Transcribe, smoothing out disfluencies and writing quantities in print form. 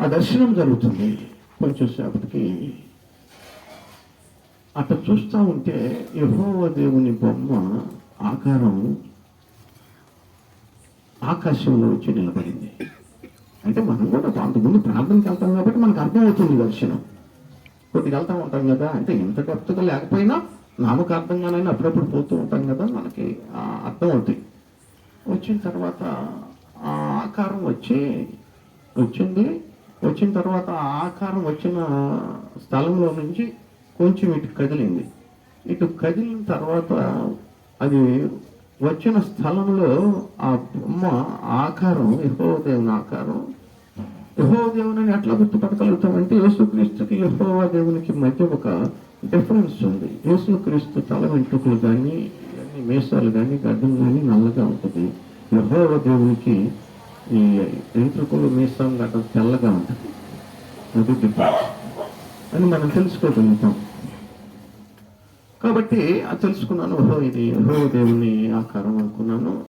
ఆ దర్శనం జరుగుతుంది. కొంచెం సేపటికి అట్లా చూస్తూ ఉంటే యెహోవా దేవుని బొమ్మ ఆకారం ఆకాశంలో వచ్చి నిలబడింది. అంటే మనం కూడా అంతకుముందు ప్రార్థనకి వెళ్తాం కాబట్టి మనకు అర్థమవుతుంది దర్శనం. కొద్దిగా వెళ్తూ ఉంటాం కదా, అంటే ఎంత డెప్త్గా లేకపోయినా నామకార్థంగానైనా అప్పుడప్పుడు పోతూ ఉంటాం కదా, మనకి అర్థం అవుతాయి. వచ్చిన తర్వాత ఆ ఆకారం వచ్చిన తర్వాత ఆ ఆకారం వచ్చిన స్థలంలో నుంచి కొంచెం ఇటు కదిలింది. ఇటు కదిలిన తర్వాత అది వచ్చిన స్థలంలో ఆ బొమ్మ ఆకారం యెహోవా దేవుని ఆకారం. యెహోవా దేవుని ఎట్లా గుర్తుపట్టగలుగుతామంటే యేసుక్రీస్తుకి యెహోవా దేవునికి మధ్య ఒక డిఫరెన్స్ ఉంది. యేసుక్రీస్తు తల వెంట్రుకలు కానీ ఇవన్నీ మీసాలు కానీ గడ్డం కానీ నల్లగా ఉంటుంది. యెహోవా దేవునికి ఈ వెంట్రుకలు మీసం గడ్డం తెల్లగా ఉంటుంది. అది డిఫరెన్స్ అని మనం తెలుసుకోగలుగుతాం. కాబట్టి అది తెలుసుకున్నాను, ఇది యెహోవా దేవుని ఆకారం అనుకున్నాను.